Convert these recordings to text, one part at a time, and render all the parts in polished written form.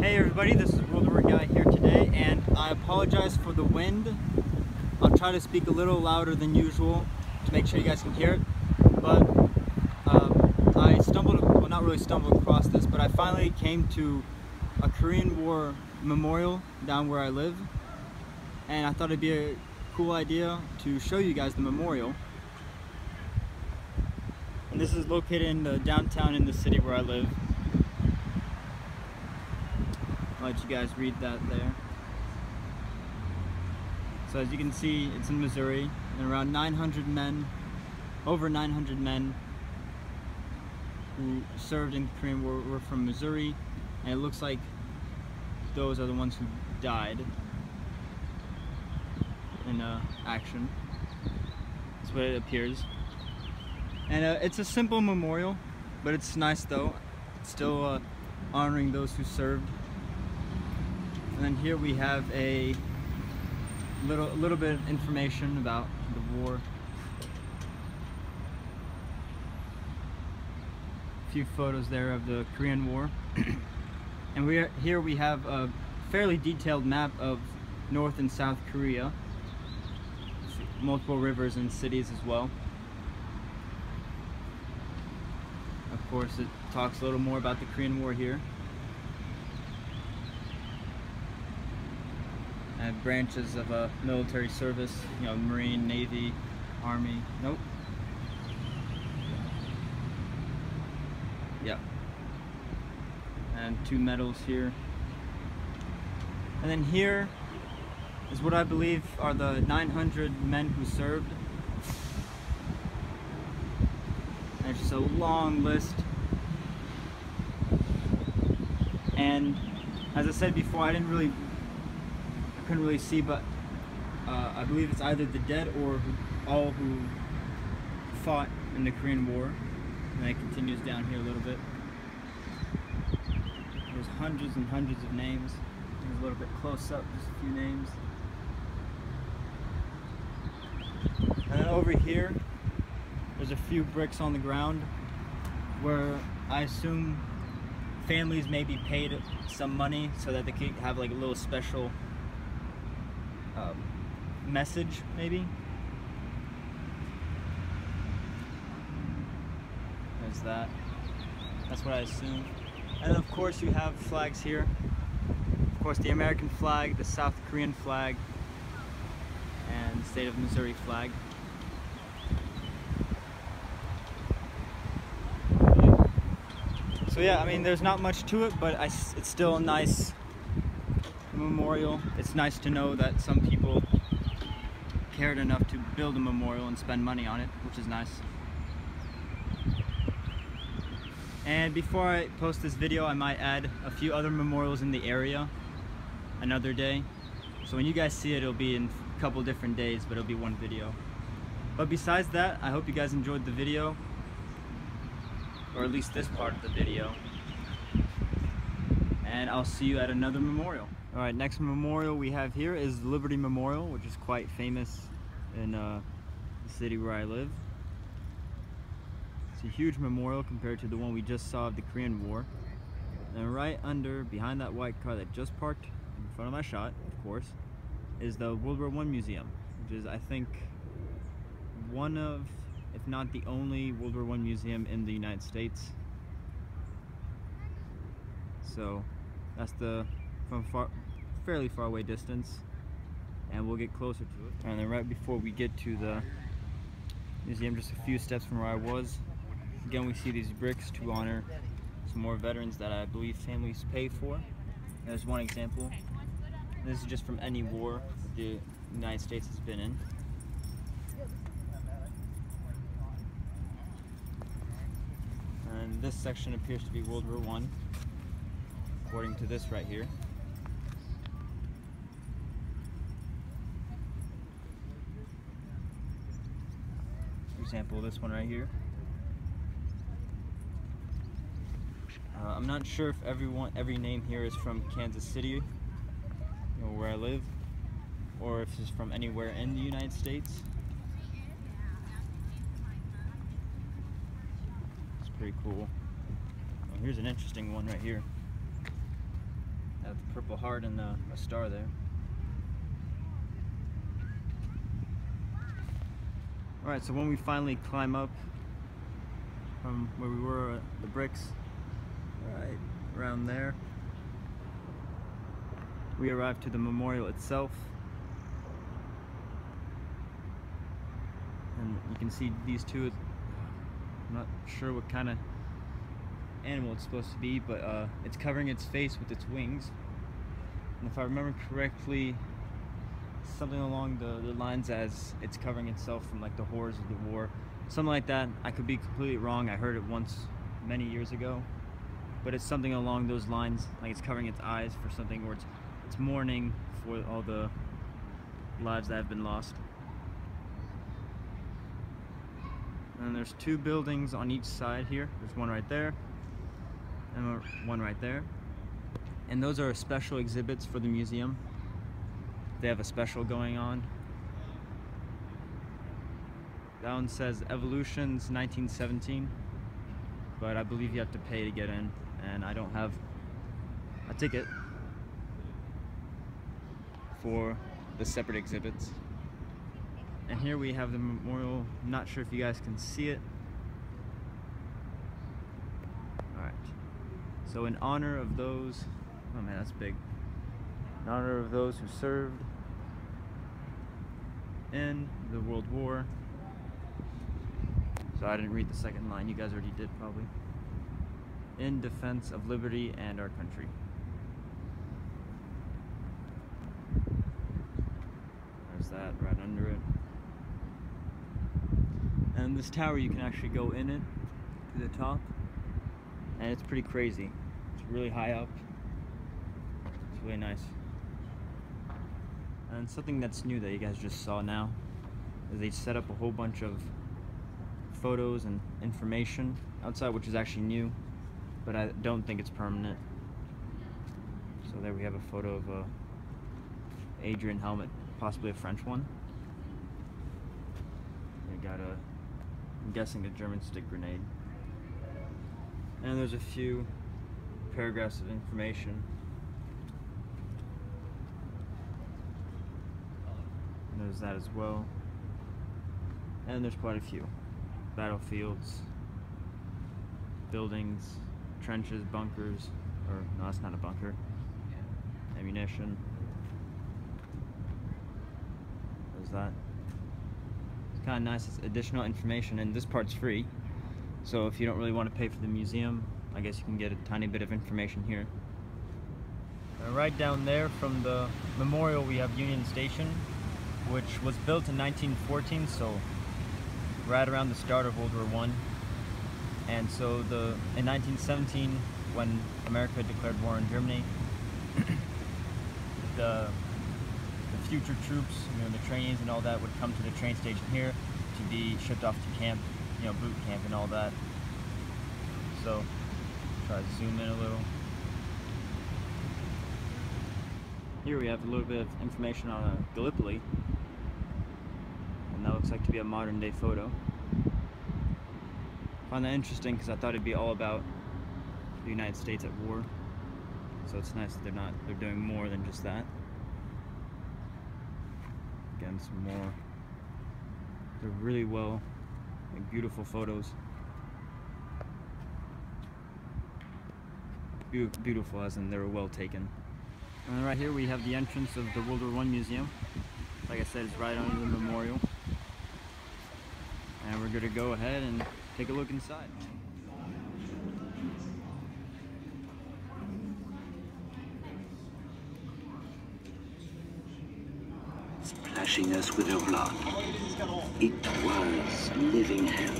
Hey everybody, this is WW1 Guy here today, and I apologize for the wind. I'll try to speak a little louder than usual to make sure you guys can hear it. But I not really stumbled across this, but I finally came to a Korean War memorial down where I live. And I thought it'd be a cool idea to show you guys the memorial. And this is located in the downtown in the city where I live. I'll let you guys read that there. So as you can see, it's in Missouri, and around 900 men, over 900 men who served in the Korean War were from Missouri, and it looks like those are the ones who died in action. That's what it appears. And it's a simple memorial, but it's nice though. It's still honoring those who served. And then here we have a little bit of information about the war. A few photos there of the Korean War. And here we have a fairly detailed map of North and South Korea. Multiple rivers and cities as well. Of course, it talks a little more about the Korean War here. And branches of military service, you know, Marine, Navy, Army. Nope. Yeah. And two medals here. And then here is what I believe are the 900 men who served. And it's just a long list. And as I said before, I couldn't really see, but I believe it's either the dead or all who fought in the Korean War. And it continues down here a little bit. There's hundreds and hundreds of names. There's a little bit close up, just a few names. And then over here, there's a few bricks on the ground where I assume families maybe paid some money so that they could have like a little special message, maybe. There's that. That's what I assume. And of course you have flags here. Of course the American flag, the South Korean flag, and the state of Missouri flag. So yeah, I mean there's not much to it, but it's still a nice memorial. It's nice to know that some people cared enough to build a memorial and spend money on it, which is nice. And before I post this video, I might add a few other memorials in the area another day. So when you guys see it, it'll be in a couple different days, but it'll be one video. But besides that, I hope you guys enjoyed the video, or at least this part of the video. And I'll see you at another memorial. Alright, next memorial we have here is Liberty Memorial, which is quite famous in the city where I live. It's a huge memorial compared to the one we just saw of the Korean War. And right behind that white car that just parked in front of my shot, of course, is the WW1 Museum, which is, I think, one of, if not the only WW1 museum in the United States. So that's from fairly far away distance, and we'll get closer to it. And then right before we get to the museum, just a few steps from where I was, again we see these bricks to honor some more veterans that I believe families pay for. There's one example. This is just from any war that the United States has been in. And this section appears to be World War I, according to this right here. For example, this one right here. I'm not sure if every name here is from Kansas City, you know, where I live, or if it's from anywhere in the United States. It's pretty cool. Oh, here's an interesting one right here. Purple heart and a star there. Alright, so when we finally climb up from where we were at the bricks, right around there, we arrived to the memorial itself. And you can see these two. I'm not sure what kind of animal it's supposed to be, but it's covering its face with its wings. And if I remember correctly, something along the lines as it's covering itself from like the horrors of the war. Something like that. I could be completely wrong. I heard it once many years ago. But it's something along those lines, like it's covering its eyes for something, or it's mourning for all the lives that have been lost. And there's two buildings on each side here. There's one right there and one right there. And those are special exhibits for the museum. They have a special going on. That one says Evolutions 1917, but I believe you have to pay to get in, and I don't have a ticket for the separate exhibits. And here we have the memorial. I'm not sure if you guys can see it. Alright. So in honor of those, oh man, that's big. In honor of those who served in the World War. So I didn't read the second line, you guys already did probably. In defense of liberty and our country. There's that right under it. And this tower, you can actually go in it to the top, and it's pretty crazy. It's really high up. It's really nice. And something that's new that you guys just saw now is they set up a whole bunch of photos and information outside, which is actually new, but I don't think it's permanent. So there we have a photo of a Adrian helmet, possibly a French one. They got a, I'm guessing, a German stick grenade. And there's a few paragraphs of information. And there's that as well. And there's quite a few. Battlefields, buildings, trenches, bunkers, or no, that's not a bunker. Ammunition. There's that. It's kind of nice. It's additional information, and this part's free. So if you don't really want to pay for the museum, I guess you can get a tiny bit of information here. Right down there from the memorial we have Union Station, which was built in 1914, so right around the start of World War I. And so in 1917, when America declared war on Germany, the future troops, you know, the trainees and all that, would come to the train station here to be shipped off to camp, you know, boot camp and all that. So try to zoom in a little. Here we have a little bit of information on Gallipoli, and that looks like to be a modern day photo. I find that interesting because I thought it'd be all about the United States at war. So it's nice that they're doing more than just that. Again, some more. They're really well, like, beautiful photos. Beautiful as in they were well taken. And then right here we have the entrance of the World War I Museum. Like I said, it's right under the memorial. And we're going to go ahead and take a look inside. Splashing us with her blood. It was living hell.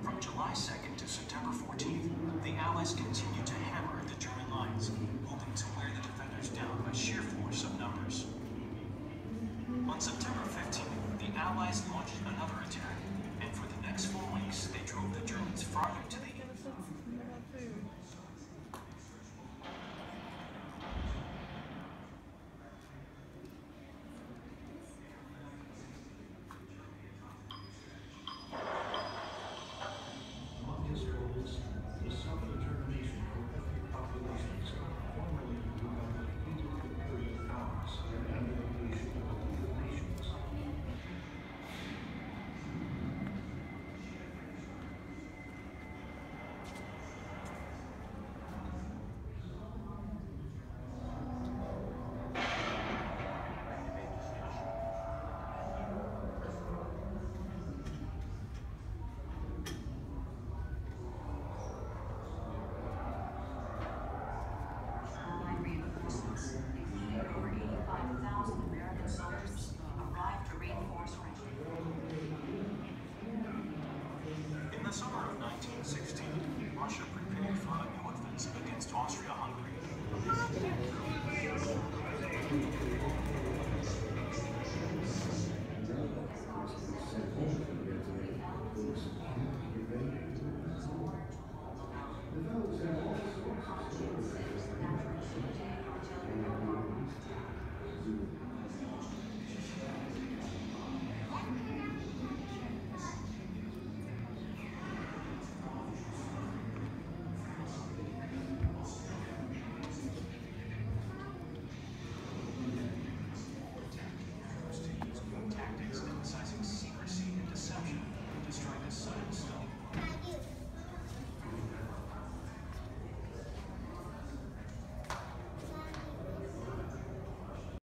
From July 2nd to September 14th, the Allies continued to hammer at the German lines, hoping to wear the defenders down by sheer force of numbers. On September 15th, the Allies launched another attack, and for the next 4 weeks, they drove the Germans far Austria-Hungary.